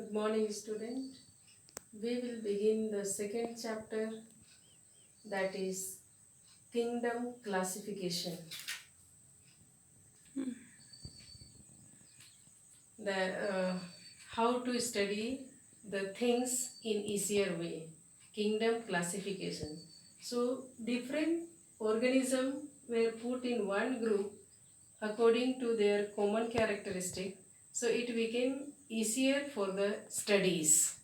Good morning, student. We will begin the second chapter, that is Kingdom Classification. How to study the things in easier way. Kingdom Classification. So different organisms were put in one group according to their common characteristic. So it became easier for the studies.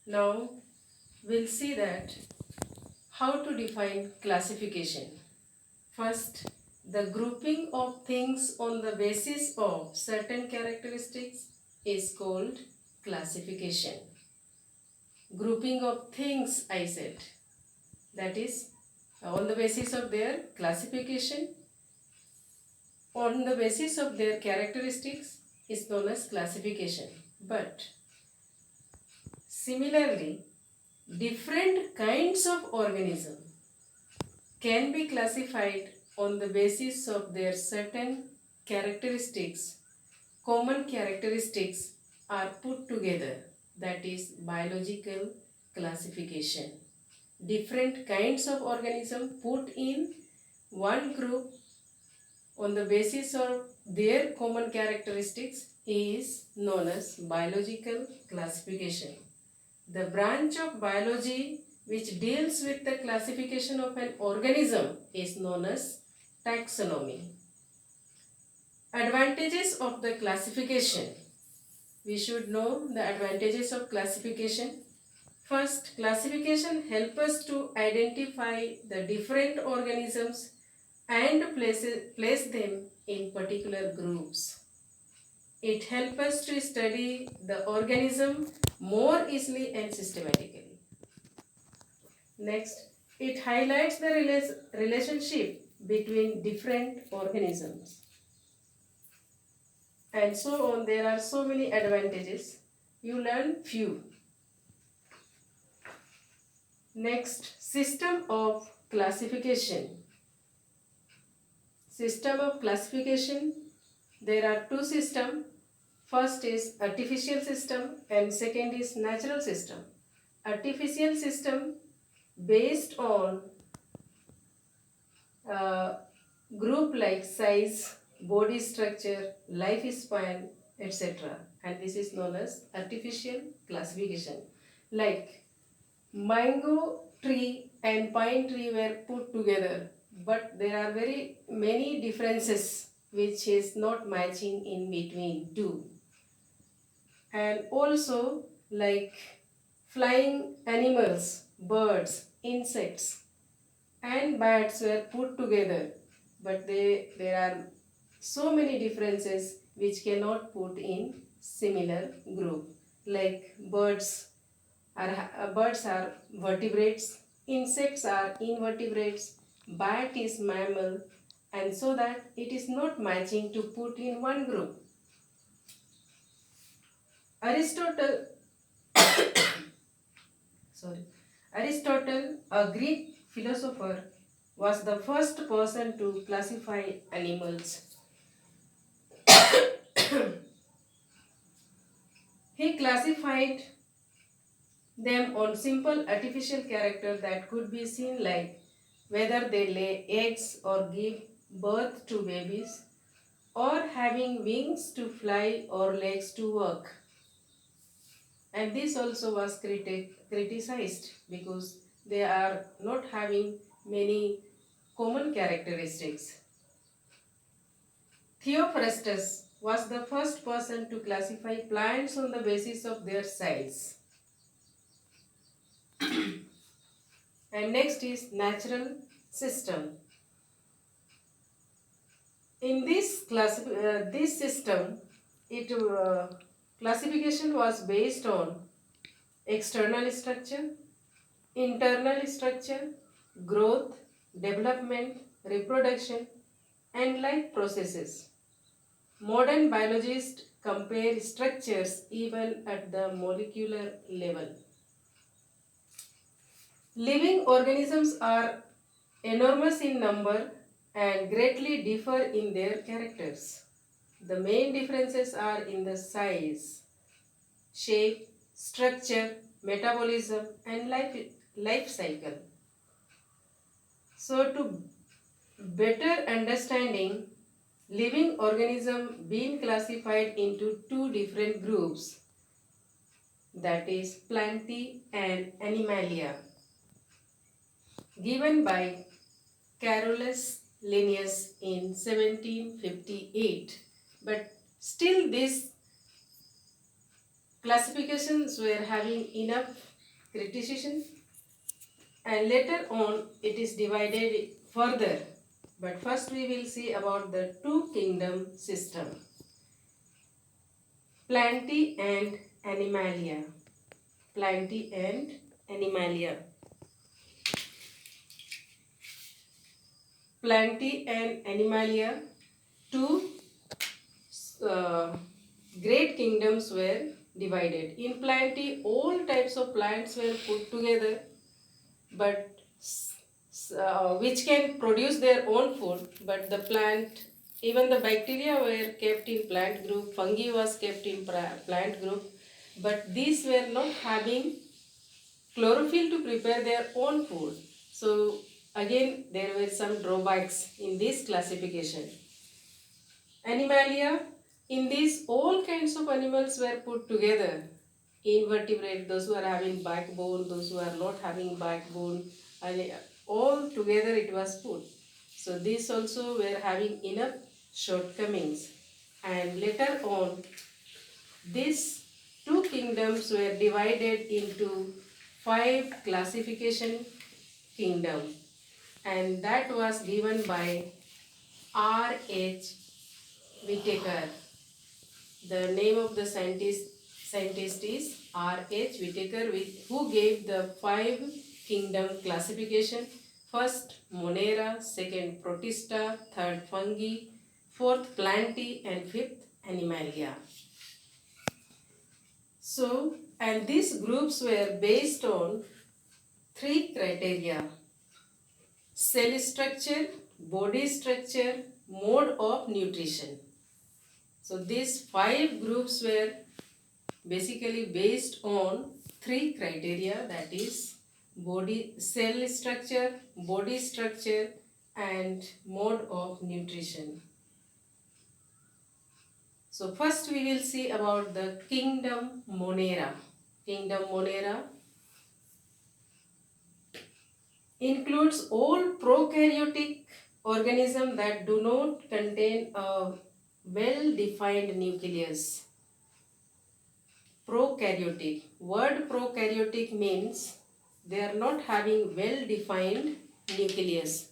Now we'll see that how to define classification. First, the grouping of things on the basis of certain characteristics is called classification. Grouping of things, I said, that is on the basis of their classification, on the basis of their characteristics is known as classification. But similarly, different kinds of organism can be classified on the basis of their certain characteristics. Common characteristics are put together, that is biological classification. Different kinds of organism put in one group on the basis of their common characteristics is known as biological classification. The branch of biology which deals with the classification of an organism is known as taxonomy. Advantages of the classification. We should know the advantages of classification. First, classification helps us to identify the different organisms and place them in particular groups. It helps us to study the organism more easily and systematically. Next, it highlights the relationship between different organisms. And so on, there are so many advantages. You learn few. Next, system of classification. System of classification, there are two systems. First is artificial system and second is natural system. Artificial system based on group like size, body structure, lifespan, etc. And this is known as artificial classification. Like mango tree and pine tree were put together, but there are very many differences which is not matching in between two. And also like flying animals, birds, insects and bats were put together, but there are so many differences which cannot put in similar group. Like birds are vertebrates, insects are invertebrates, bat is mammal, and so that it is not matching to put in one group. Aristotle Aristotle, a Greek philosopher, was the first person to classify animals. He classified them on simple artificial character that could be seen, like whether they lay eggs or give birth to babies, or having wings to fly or legs to walk. And this also was criticized because they are not having many common characteristics. Theophrastus was the first person to classify plants on the basis of their size. And next is natural system. In this system, classification was based on external structure, internal structure, growth, development, reproduction, and life processes. Modern biologists compare structures even at the molecular level. Living organisms are enormous in number and greatly differ in their characters. The main differences are in the size, shape, structure, metabolism, and life cycle. So to better understanding living organism being classified into two different groups, that is Plantae and Animalia, given by Carolus Linnaeus in 1758. But still these classifications were having enough criticism, and later on it is divided further. But first we will see about the two kingdom system, Plantae and Animalia. Plantae and Animalia. Plantae and Animalia, two uh, great kingdoms were divided. In Plantae, all types of plants were put together, but which can produce their own food, but the plant, even the bacteria were kept in plant group, fungi was kept in plant group, but these were not having chlorophyll to prepare their own food. So again there were some drawbacks in this classification. Animalia, in these all kinds of animals were put together. Invertebrate, those who are having backbone, those who are not having backbone, and all together it was put. So these also were having enough shortcomings. And later on, these two kingdoms were divided into 5 classification kingdom, and that was given by R.H. Whitaker. The name of the scientist is R.H. Whitaker, who gave the 5 kingdom classification. First Monera, second Protista, third Fungi, fourth Plantae, and fifth Animalia. So, and these groups were based on 3 criteria: cell structure, body structure, mode of nutrition. So these 5 groups were basically based on 3 criteria, that is cell structure, body structure, and mode of nutrition. So first we will see about the kingdom Monera. Kingdom Monera includes all prokaryotic organisms that do not contain a well-defined nucleus. Prokaryotic. Word prokaryotic means they are not having well-defined nucleus.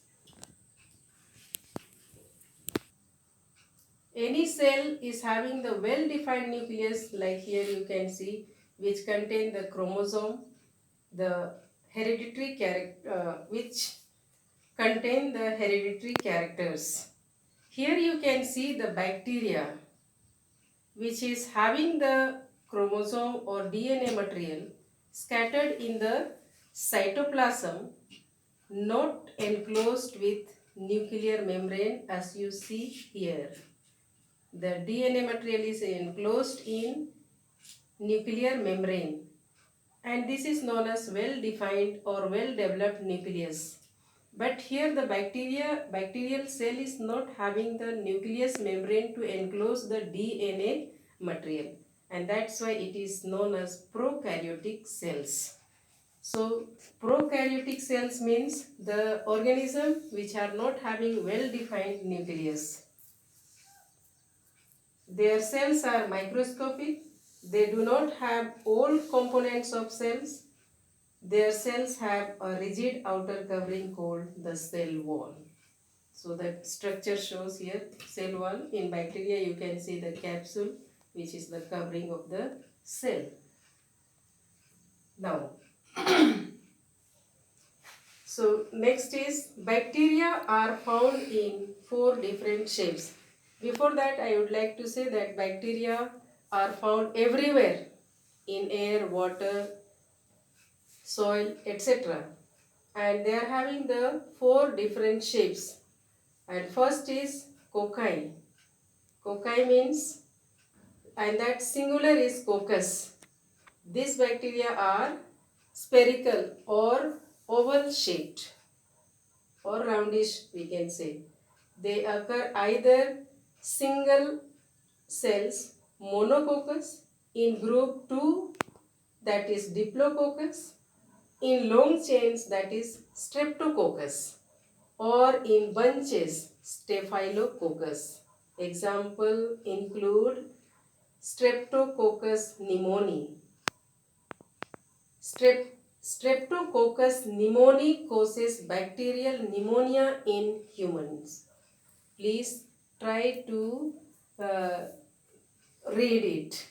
Any cell is having the well-defined nucleus, like here you can see, which contain the chromosome, the hereditary character, which contain the hereditary characters. Here you can see the bacteria, which is having the chromosome or DNA material scattered in the cytoplasm, not enclosed with nuclear membrane, as you see here. The DNA material is enclosed in nuclear membrane, and this is known as well-defined or well-developed nucleus. But here the bacterial cell is not having the nucleus membrane to enclose the DNA material, and that's why it is known as prokaryotic cells. So prokaryotic cells means the organism which are not having well-defined nucleus. Their cells are microscopic. They do not have all components of cells. Their cells have a rigid outer covering called the cell wall. So the structure shows here cell wall. In bacteria you can see the capsule, which is the covering of the cell. Now, so next is bacteria are found in 4 different shapes. Before that I would like to say that bacteria are found everywhere, in air, water, soil, etc. And they are having the 4 different shapes. And first is cocci. Cocci means, and that singular is coccus. These bacteria are spherical or oval shaped or roundish, we can say. They occur either single cells, monococcus, in group 2, that is Diplococcus, in long chains, that is Streptococcus, or in bunches, Staphylococcus. Example include Streptococcus pneumoniae. Streptococcus pneumoniae causes bacterial pneumonia in humans. Please try to uh, read it.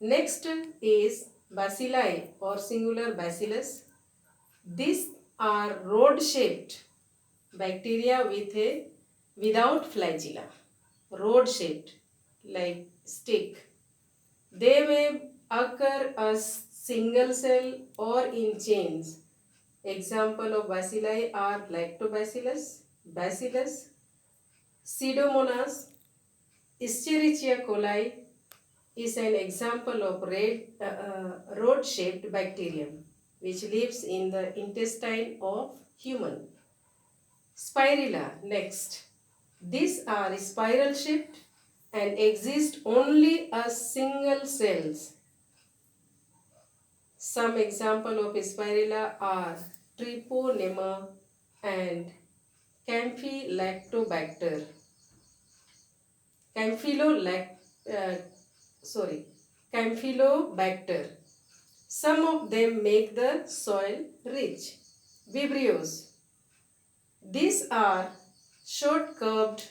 Next is bacilli or singular bacillus. These are rod-shaped bacteria without flagella. Rod-shaped, like stick. They may occur as single cell or in chains. Example of bacilli are Lactobacillus, Bacillus, Pseudomonas, Escherichia coli is an example of rod-shaped bacterium which lives in the intestine of human. Spirilla next. These are spiral shaped and exist only as single cells. Some example of spirilla are Treponema and Campylactobacter. Campylobacter. Some of them make the soil rich. Vibrios. These are short curved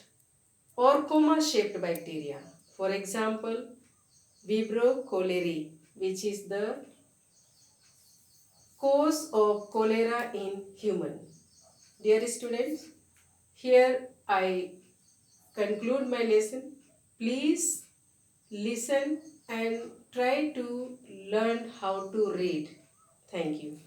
or coma-shaped bacteria. For example, Vibrio cholerae, which is the cause of cholera in human. Dear students, here I conclude my lesson. Please listen and try to learn how to read. Thank you.